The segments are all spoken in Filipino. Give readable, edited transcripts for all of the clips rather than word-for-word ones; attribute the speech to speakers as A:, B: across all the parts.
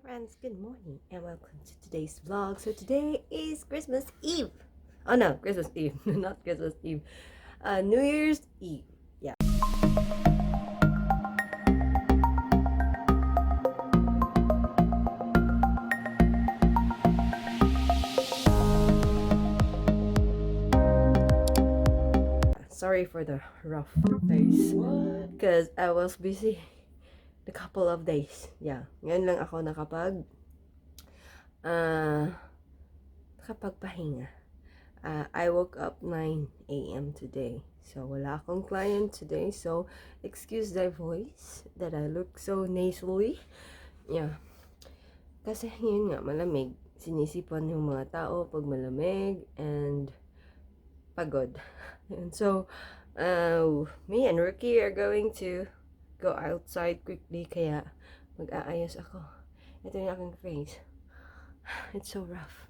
A: friends, good morning and welcome to today's vlog. So today is Christmas Eve. Oh no, Christmas Eve, not Christmas Eve. New Year's Eve. Yeah. Sorry for the rough face because I was busy a couple of days. Yeah. Ngayon lang ako nakapagpahinga. I woke up 9 a.m. today. So, wala akong client today. So, excuse the voice that I look so nasally. Yeah. Kasi yun nga, malamig. Sinisipan yung mga tao pag malamig and pagod. And so, me and Rookie are going to go outside quickly. Kaya, mag-aayos ako. Ito yung aking face. It's so rough.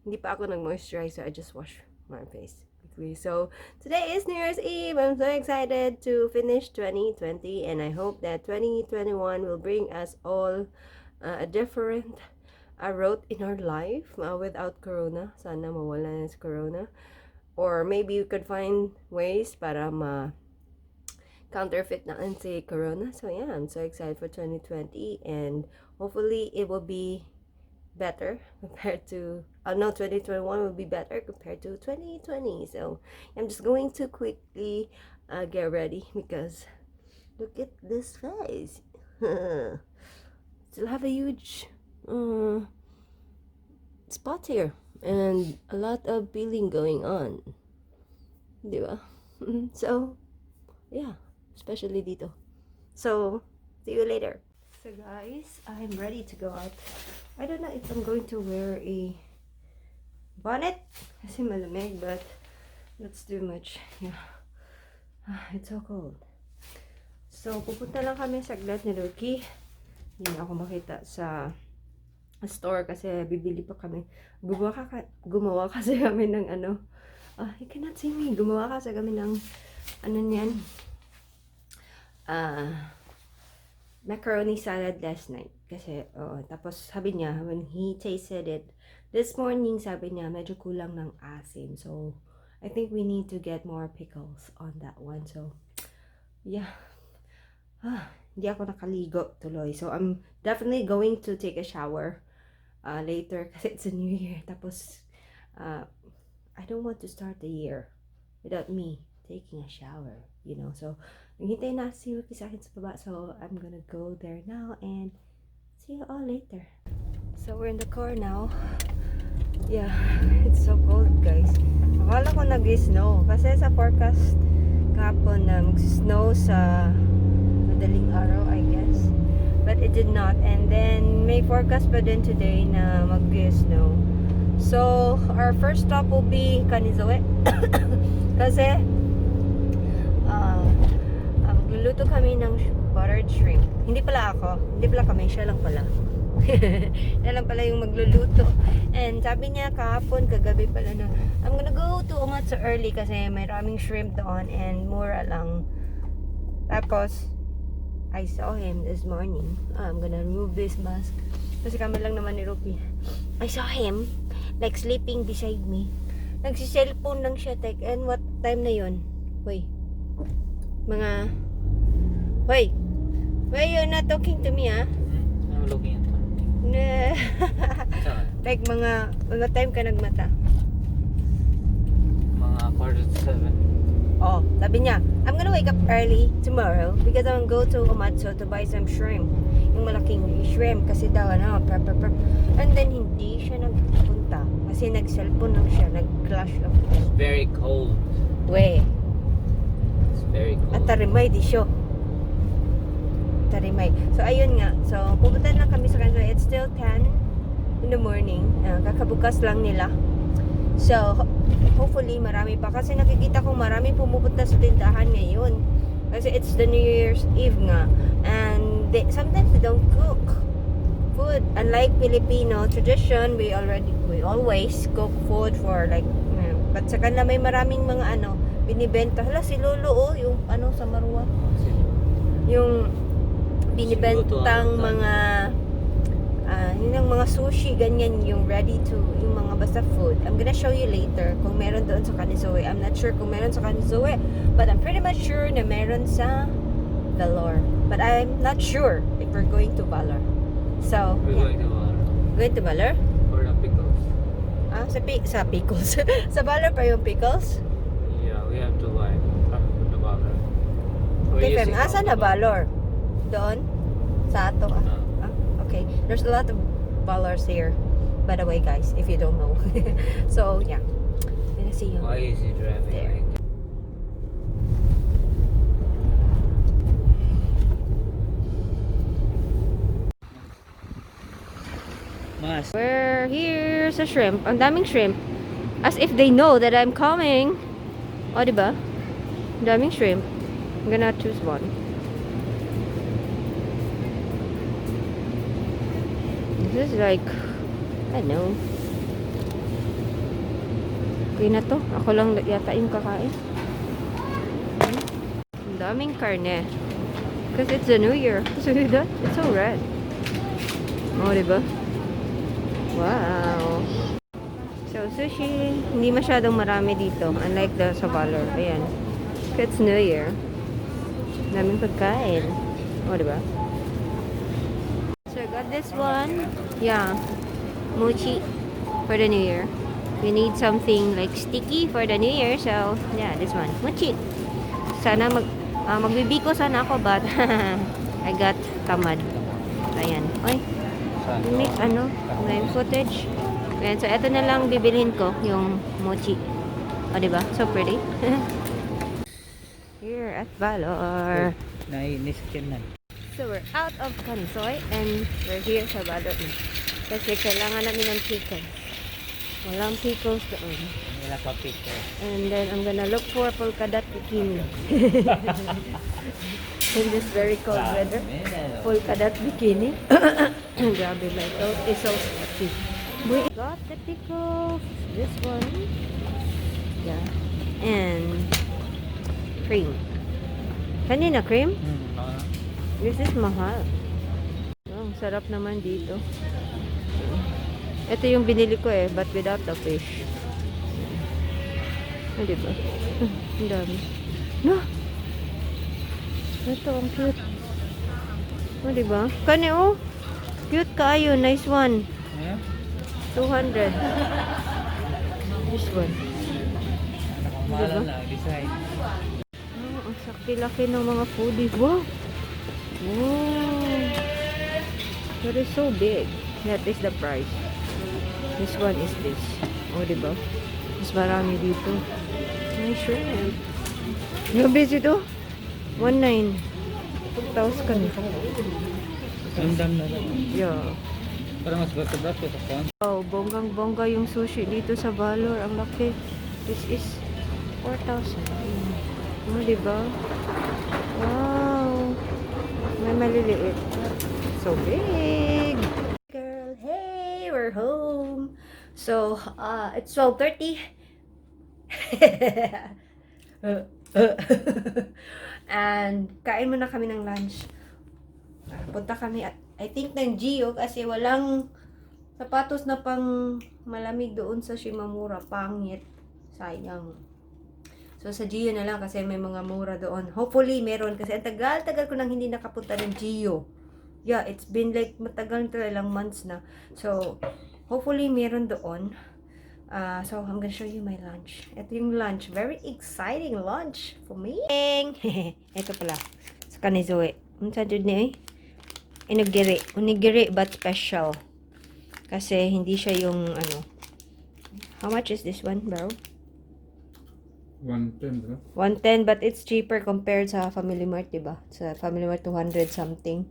A: Hindi pa ako nag-moisturize, so I just wash my face quickly. So, today is New Year's Eve. I'm so excited to finish 2020, and I hope that 2021 will bring us all a different road in our life without Corona. Sana mawala na sa Corona. Or maybe we could find ways para counterfeit natin si Corona. So, yeah, I'm so excited for 2020, and hopefully it will be better compared to 2021 will be better compared to 2020. So I'm just going to quickly get ready because look at this face. Still have a huge spot here and a lot of peeling going on, diba? So yeah, especially dito. So see you later. So guys, I'm ready to go out. I don't know if I'm going to wear a bonnet kasi malamig, but that's too much. Yeah. It's so cold. So pupunta lang kami saglit ni Loki. Hindi na ako makita sa store kasi bibili pa kami. Gumawa kasi kami ng you cannot see me. Gumawa kasi kami ng niyan. Macaroni salad last night. Kasi, tapos sabi niya, when he tasted it, this morning, sabi niya, medyo kulang ng asim. So, I think we need to get more pickles on that one. So, yeah. Hindi ako nakaligo tuloy. So, I'm definitely going to take a shower later kasi it's a new year. Tapos, I don't want to start the year without me taking a shower, you know. So, naghintay na si Rookie sa akin sa baba. So, I'm gonna go there now and see you all later. So, we're in the car now. Yeah, it's so cold, guys. Akala ko nag-snow. Kasi sa forecast kahapon na mag-snow sa madaling araw, I guess. But it did not. And then, may forecast pa din today na mag-snow. So, our first stop will be Kanizoe. Kasi, magluluto kami ng buttered shrimp. Hindi pala kami, siya lang pala. Siya lang pala yung magluluto. And sabi niya kahapon, kagabi pala na, I'm gonna go to Umatsu early kasi may raming shrimp doon and mura lang. Tapos, I saw him this morning. I'm gonna remove this mask. Kasi kami lang naman ni Rupi. I saw him, like sleeping beside me. Nagsi-cellphone lang siya, and what time na yun? Wait, why you're not talking to me, ah?
B: I'm looking at something.
A: Like mga time ka nagmata?
B: Mga 6:45.
A: Oh, sabi niya, I'm gonna wake up early tomorrow because I'm gonna go to Umatsu to buy some shrimp. Yung malaking shrimp kasi daw prep. And then hindi siya nagpunta kasi nag-cellphone lang siya, nag-clash of.
B: It's very cold. It's very cold.
A: At tarimay di siya. So ayun nga. So pupunta lang kami sa kanila. It's still 10 in the morning. Kakabukas lang nila. So hopefully marami pa. Kasi nakikita kong marami pumupunta sa tindahan ngayon. Kasi it's the New Year's Eve nga. And sometimes they don't cook food. Unlike Filipino tradition, we always cook food for like, but sa kanila may maraming mga binibenta. Hala si Lolo yung sa Marwa. Yung binibentang mga sushi, ganyan yung ready to, yung mga basta food. I'm gonna show you later kung meron doon sa Kanizoe. I'm not sure kung meron sa Kanizoe, but I'm pretty much sure na meron sa Valor. But I'm not sure if we're going to Valor. So,
B: We're
A: yeah.
B: going to
A: Going to Valor?
B: for the pickles.
A: Ah, sa pickles. Sa Valor pa yung pickles?
B: Yeah, we have to buy from the Valor.
A: Okay, Fem, asan na Valor? Doon? Sa ato? Okay, there's a lot of Valors here. By the way, guys, if you don't know. So, yeah. Gonna see you.
B: Why is he driving
A: There.
B: like that? Mas.
A: We're here sa shrimp. Ang daming shrimp. As if they know that I'm coming. O, diba? Ang daming shrimp. I'm gonna choose one. This is like, I don't know. Okay na to. Ako lang yata yung kakain. Ang daming karne. Because it's the New Year. See that? It's so red. O, diba? Wow. So, sushi, hindi masyadong marami dito. Unlike the sa Valor. Ayan. It's New Year. Daming pagkain. O, diba? So, I got this one. Yeah. Mochi for the New Year. We need something like sticky for the New Year. So, yeah, this one. Mochi. Sana magbibiko sana ako, but I got tamad. Ayan. Oy. Make live footage. Ayan, so eto na lang bibilhin ko, yung mochi. O, diba? So pretty. Here at Valor.
B: Nai-skin na.
A: So we're out of Kansoy and we're here sa Valor na. Kasi kailangan namin ng pickles. Walang pickles doon.
B: Wala pa pickles.
A: And then I'm gonna look for polka dot bikini. In this very cold weather. Polka dot bikini. Grabe, my throat is so stuffy. We got the pickles. This one. Yeah. And cream. Kanina cream? This is mahal. Oh, ang sarap naman dito. Ito yung binili ko but without the fish. Ah, diba? Ang dami. No! Ito, ang cute. Oh, diba? Kani, oh! Cute kaayo. Nice one.
B: Yeah?
A: 200. This one.
B: Nakamahalan na, design.
A: Oh, ang sakti-laki ng mga foodies. Wow! Wow! That is so big. That is the price. This one is this. Oh, diba? Mas marami dito. Nice shrimp. Grabe ito. 1.9. 2,000 ka na.
B: Gandam na lang.
A: Yeah.
B: Parang mas bato-bato sa kwan.
A: Oh, bonggang-bongga yung sushi dito sa Valor. Ang laki. This is 4,000. Oh, diba? Wow. May maliliit. So big. Girl, hey, we're home. So, it's 12:30. And kain muna kami ng lunch. Punta kami at I think ng Gio kasi walang sapatos na pang malamig doon sa Shimamura. Pangit. Sayang. So sa Gio na lang kasi may mga mura doon. Hopefully meron kasi ang tagal-tagal ko nang hindi nakapunta ng Gio. Yeah, it's been like matagal na ilang months na. So hopefully meron doon. So I'm gonna show you my lunch. Ito yung lunch. Very exciting lunch for me. Ito pala. Sa Kanizoe. Ano sa dyan niya Onigiri. Onigiri but special. Kasi hindi siya yung ano. How much is this one, bro?
C: 110, bro.
A: 110 but it's cheaper compared sa Family Mart, diba? Sa Family Mart 200 something.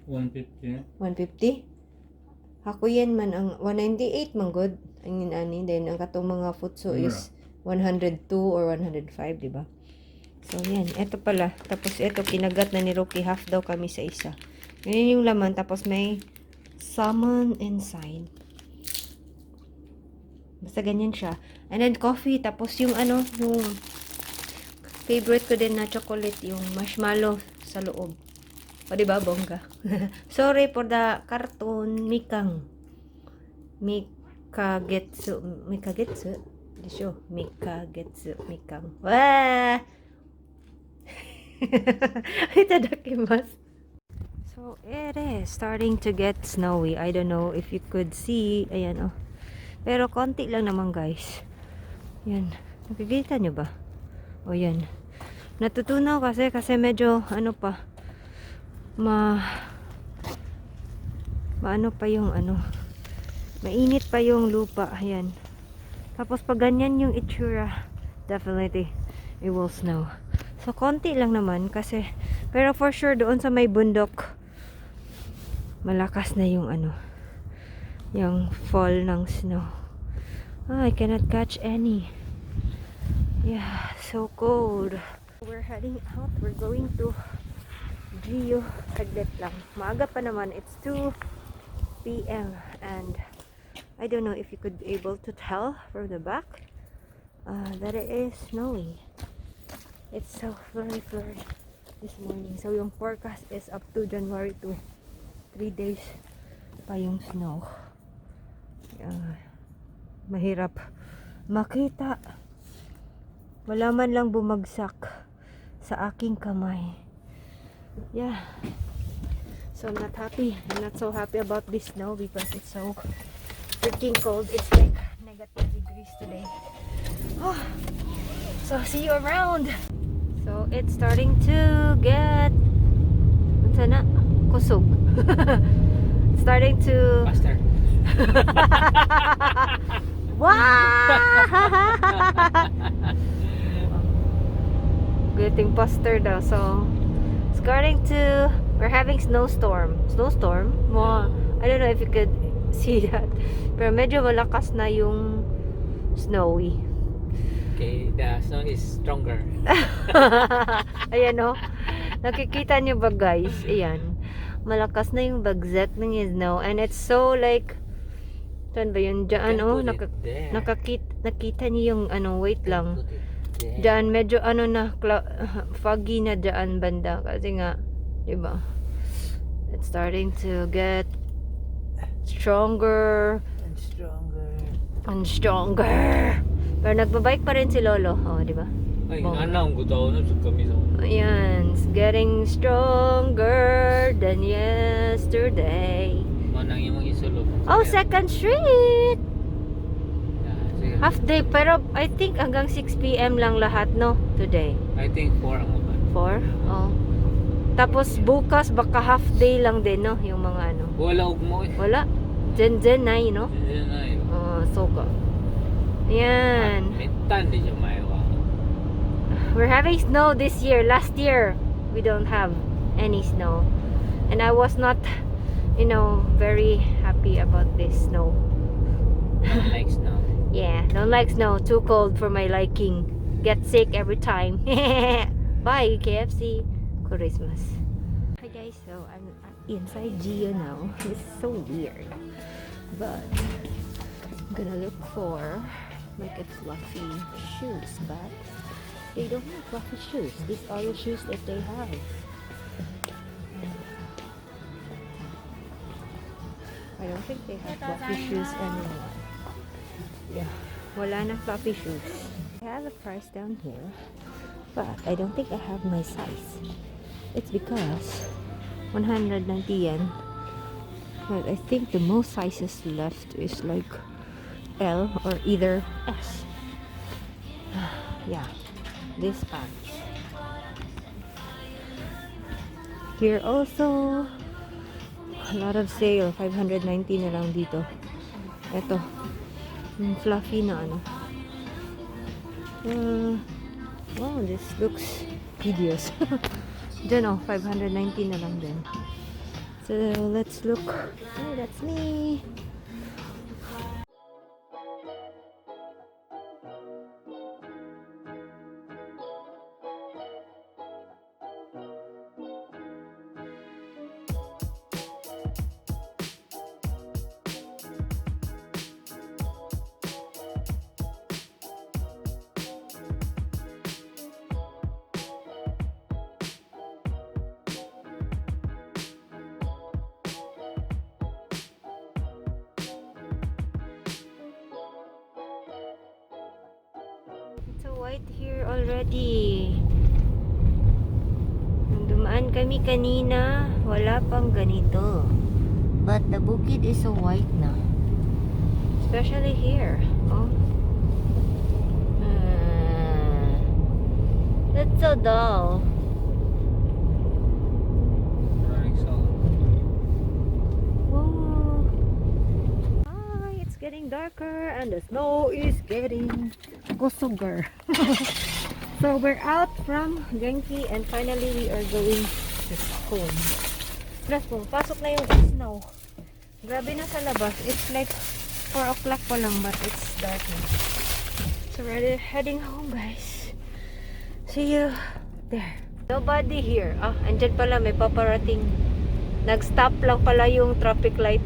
C: 150.
A: 150? Ako yan man ang 198 man good. Ang ani then ang katong mga futso is 102 or 105, diba? So yan, eto pala. Tapos eto kinagat na ni Rocky, half daw kami sa isa. Ngayon yung laman tapos may salmon inside. Basta ganyan siya. And then coffee tapos yung ano, yung favorite ko din na chocolate, yung marshmallow sa loob. O, diba, bongga? Sorry for the cartoon, Mikang. Mikagetsu. Mikagetsu? Desho. Mikagetsu. Mikang. Wah! Itadakimasu. So, it is starting to get snowy. I don't know if you could see. Ayan, oh. Pero konti lang naman, guys. Yan. Nakikita nyo ba? O, yan. Natutunaw kasi medyo, ano pa, maano pa yung, mainit pa yung lupa. Ayan. Tapos, pag ganyan yung itsura, definitely, it will snow. So, konti lang naman kasi, pero for sure, doon sa may bundok, malakas na yung yung fall ng snow. I cannot catch any. Yeah, so cold. We're heading out. We're going to Gio. Saglit lang. Maaga pa naman. It's 2 p.m. and I don't know if you could be able to tell from the back that it is snowy. It's so flurry this morning. So yung forecast is up to January 2. 3 days pa yung snow. Mahirap makita. Wala man lang bumagsak sa aking kamay. Yeah. So I'm not happy. I'm not so happy about this snow because it's so freaking cold. It's like negative degrees today. Oh. So see you around. So it's starting to get kusog. Starting to
B: Faster.
A: wow! Getting faster daw. So starting to, we're having snowstorm. Mo, I don't know if you could see that. Pero medyo malakas na yung snowy.
B: Okay, the snow is stronger.
A: Ayan o. Nakikita nyo ba guys? Ayan. Malakas na yung bagsak ng snow. And it's so like, saan ba yun? Diyan o. Nakita nyo yung wait lang. Diyan medyo foggy na diyan banda. Kasi nga, diba? It's starting to get stronger. And stronger. Pero nagbabike pa rin si Lolo. Oh, di ba?
B: Ay, alam ko daw na sa kami sa.
A: Ayan, it's getting stronger than yesterday.
B: Manang yung isulog.
A: Oh, Second Street!
B: Yeah,
A: Half day, pero I think hanggang 6 p.m. lang lahat, no? Today.
B: I think 4 ang uban.
A: 4? Oh. Tapos bukas baka half day lang din, no? Yung mga
B: Wala ugmo eh.
A: Wala. Jen na, no?
B: Diyan na eh.
A: Oh, so ka. Ayan.
B: Mintan din yung maiwa.
A: We're having snow this year. Last year, we don't have any snow. And I was not, very happy about this snow.
B: Don't like snow.
A: Yeah, don't like snow. Too cold for my liking. Get sick every time. Bye, KFC. Christmas. Hi guys, so I'm inside Gio now. This is so weird. But I'm gonna look for like a fluffy shoes, but they don't have fluffy shoes. These are the shoes that they have. I don't think they have fluffy shoes anymore. Yeah, wala na fluffy shoes. I have a price down here, but I don't think I have my size. It's because 190 yen. But I think the most sizes left is like L or either S. Yeah, this pants. Here also a lot of sale. 590 na lang dito. Ito, yung fluffy na wow, this looks hideous. Diyan 590 na lang din. So let's look. Oh, that's me. white here already. Nung dumaan kami kanina, wala pang ganito. But the bukid is so white na. Especially here. Oh. That's so dull. It's getting darker and the snow is getting kusugar. So we're out from Genki and finally we are going to home. Plus pasok na yung snow. Grabe na sa labas. It's like 4 o'clock pa lang but it's dark now. So we're heading home, guys. See you there. Nobody here. Andyan pala, may paparating. Nag-stop lang pala yung traffic light.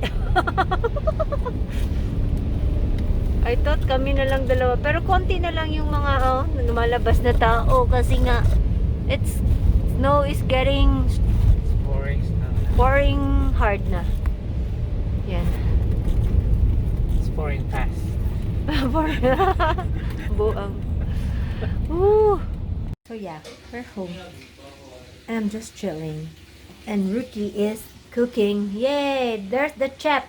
A: I thought kami na lang dalawa. Pero konti na lang yung mga lumalabas na tao kasi nga snow is getting pouring hard na. Yan.
B: It's pouring fast.
A: Buang. Woo! So yeah, we're home. And I'm just chilling. And Rookie is cooking. Yay! There's the chef.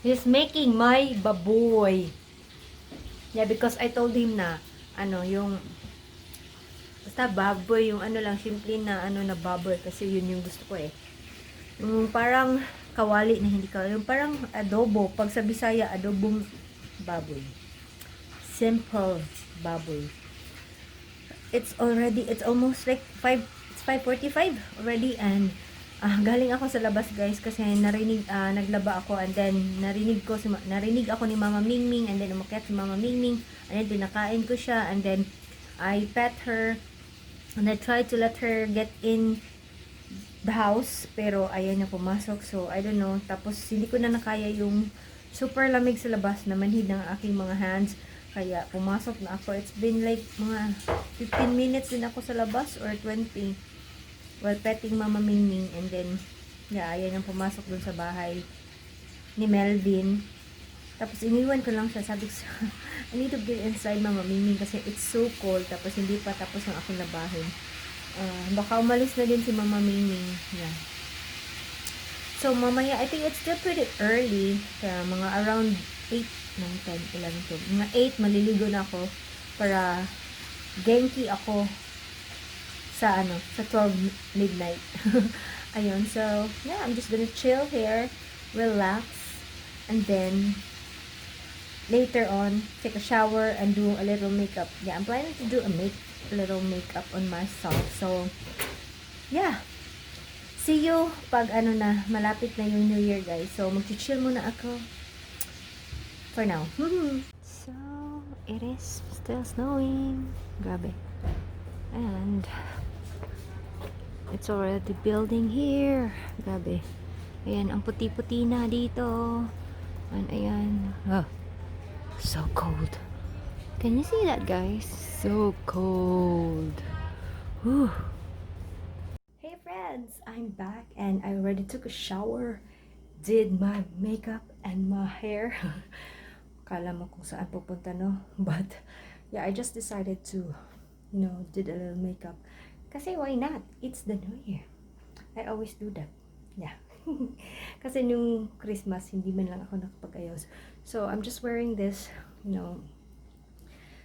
A: He's making my baboy. Yeah, because I told him na yung basta baboy, yung lang simple na na baboy kasi yun yung gusto ko eh. Yung parang kawali na hindi kawali, yung parang adobo, pag sa Bisaya adobong baboy. Simple baboy. It's almost like 5:45 already and galing ako sa labas, guys, kasi naglaba ako and then narinig ako ni Mama Mingming and then umakyat si Mama Mingming and then pinakain ko siya and then I pet her and I tried to let her get in the house pero ayaw niya pumasok, so I don't know. Tapos hindi ko na nakaya yung super lamig sa labas na manhid ng aking mga hands, kaya pumasok na ako. It's been like mga 15 minutes din ako sa labas or 20 while petting Mama Mingming and then ayaw niyang pumasok dun sa bahay ni Melvin. Tapos iniwan ko lang siya, sabi ko I need to get inside Mama Mingming kasi it's so cold, tapos hindi pa tapos ang aking labahin. Baka umalis na din si Mama Mingming. Yeah. So mamaya, I think it's still pretty early, kaya mga around 8, 9, 10, 11, 12, mga 8 maliligo na ako para Genki ako sa 12 midnight. Ayun, so yeah, I'm just gonna chill here, relax, and then later on take a shower and do a little makeup. Yeah, I'm planning to do a little makeup on myself. So yeah, see you pag na malapit na yung New Year, guys. So mag-chill muna ako for now. So it is still snowing. Grabe. And it's already building here. Grabe. Ayan, ang puti-puti na dito. And ayan. So cold. Can you see that, guys? So cold. Whew. Hey friends, I'm back and I already took a shower. Did my makeup and my hair. Kala mo kung saan pupunta, no? But yeah, I just decided to did a little makeup. Kasi why not? It's the New Year. I always do that. Yeah. Kasi nung Christmas, hindi man lang ako nakapag-ayos. So, I'm just wearing this,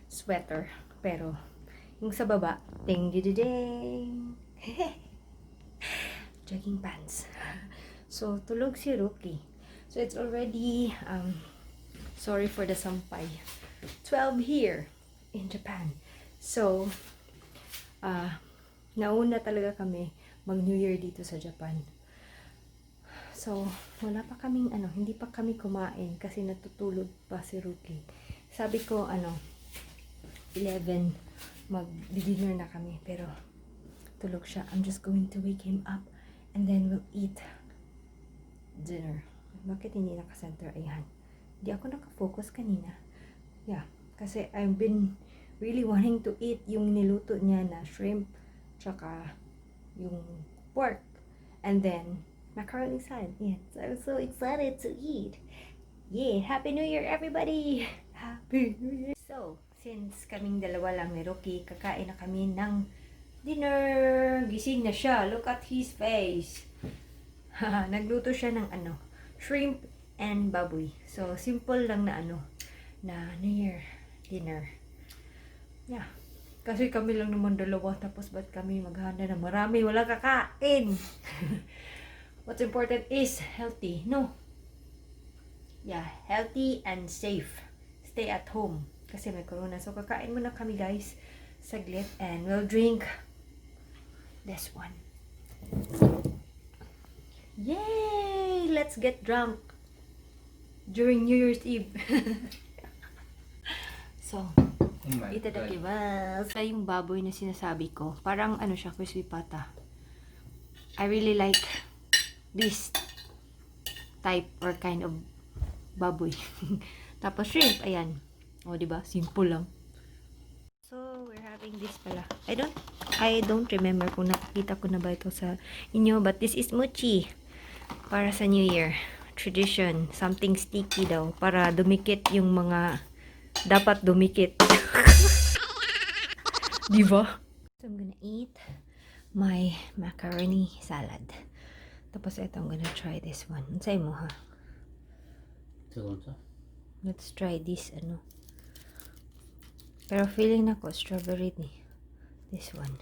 A: sweater. Pero, yung sa baba, ding ding ding jogging pants. So, tulog si Rookie. So, it's already, sorry for the sampay, 12 here in Japan. So, nauna talaga kami mag-New Year dito sa Japan. So, wala pa kaming, hindi pa kami kumain kasi natutulog pa si Rookie. Sabi ko, 11, mag-dinner na kami. Pero, tulog siya. I'm just going to wake him up and then we'll eat dinner. Bakit hindi naka-center? Ayan. Hindi ako naka-focus kanina. Yeah, kasi I've been really wanting to eat yung niluto niya na shrimp, tsaka yung pork, and then macaroni salad. Yeah, so I'm so excited to eat. Yeah, Happy New Year, everybody! Happy New Year! So, since kaming dalawa lang ni Rocky, kakain na kami ng dinner. Gising na siya. Look at his face. Nagluto siya ng shrimp and baboy. So, simple lang na na New Year dinner. Yeah. Kasi kami lang naman dalawa, tapos ba't kami maghanda na marami? Walang kakain! What's important is healthy. No. Yeah, healthy and safe. Stay at home. Kasi may corona. So, kakain muna kami, guys. Saglit. And we'll drink this one. Yay! Let's get drunk during New Year's Eve. So, itadakimasu. Yung baboy na sinasabi ko, parang siya, crispy pata. I really like this type or kind of baboy. Tapos shrimp, ayan. O, diba? Simple lang. So, we're having this pala. I don't remember kung nakikita ko na ba ito sa inyo, but this is mochi. Para sa New Year. Tradition. Something sticky daw. Para dumikit yung mga dapat dumikit. Diba? So, I'm gonna eat my macaroni salad. Tapos ito, I'm gonna try this one. Ansay mo, ha? Let's try this, Pero feeling na ko, strawberry ni. This one.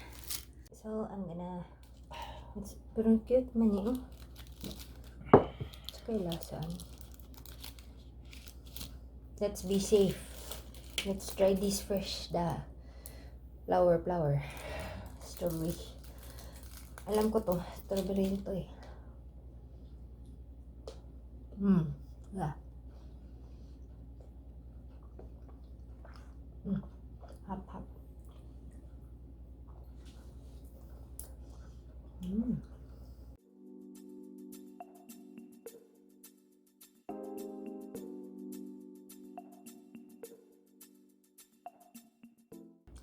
A: So, I'm gonna... Pero cute man eh. It's kay lasaan. Let's be safe. Let's try this fresh. Flower. Strawberry. Alam ko to. Strawberry ito eh. Yeah. Hap.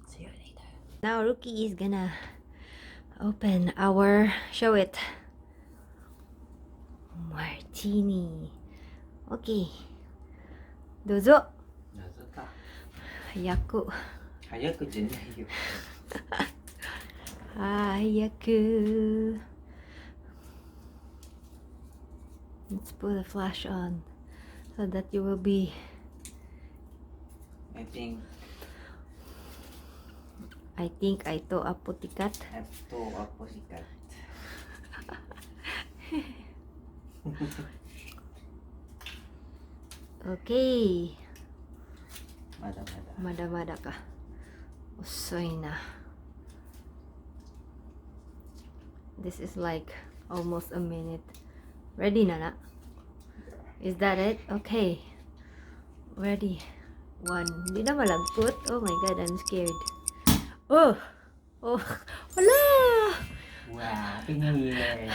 A: See you later. Now Rookie is gonna open our martini. Okay. Dozo. 早く
B: じゃないよ。
A: 早く Let's put a flash on so that you will be
B: I think
A: I to aputikat. Okay. Mada ka. Osoy na. This is like almost a minute. Ready na? Is that it? Okay. Ready. 1. Hindi na malagput. Oh my god, I'm scared. Oh! Wala!
B: Wow, Happy New Year.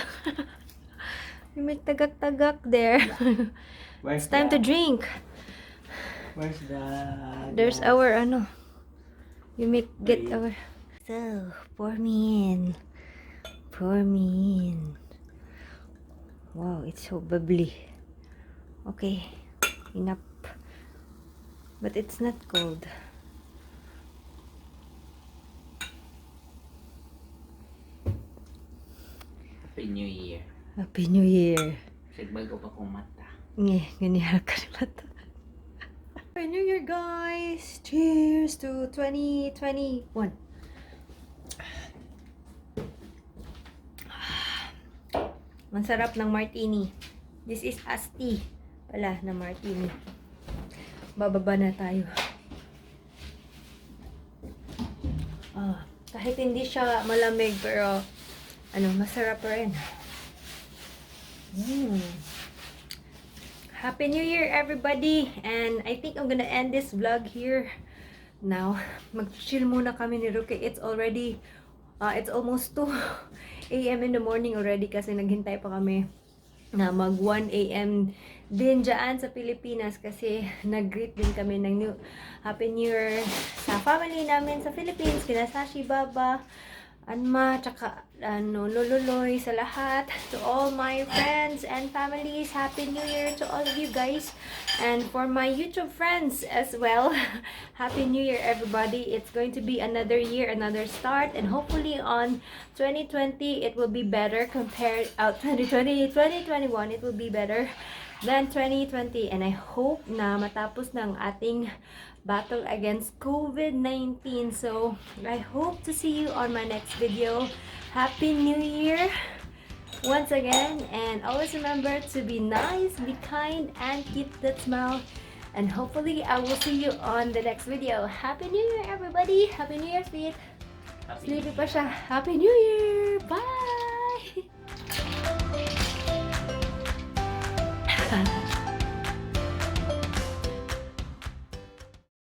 A: You make tagak-tagak there. It's time to drink.
B: Where's the...
A: There's our get our... So, pour me in. Wow, it's so bubbly. Okay, enough. But it's not cold.
B: Happy New Year.
A: Happy New Year.
B: Sigbago pa kong mata.
A: Ganyan ka na mata. Happy New Year, guys! Cheers to 2021. Masarap ng martini. This is asti pala na martini. Bababa na tayo. Kahit hindi siya malamig, pero masarap pa rin. Happy New Year, everybody! And I think I'm gonna end this vlog here now. Mag-chill muna kami ni Ruki. It's already, it's almost 2 a.m. in the morning already kasi naghintay pa kami na mag 1 a.m. din dyan sa Pilipinas kasi nag-greet din kami ng Happy New Year sa family namin sa Philippines, kina Sashi, Baba, Anma, tsaka lululoy sa lahat. To all my friends and families, Happy New Year to all of you guys. And for my YouTube friends as well, Happy New Year everybody. It's going to be another year, another start. And hopefully on 2020, it will be better compared, 2021, it will be better than 2020. And I hope na matapos ng ating battle against COVID-19. So, I hope to see you on my next video. Happy New Year once again. And always remember to be nice, be kind, and keep that smile. And hopefully, I will see you on the next video. Happy New Year, everybody. Happy New Year, sweet. Sleepy pa siya. Happy New Year. Bye!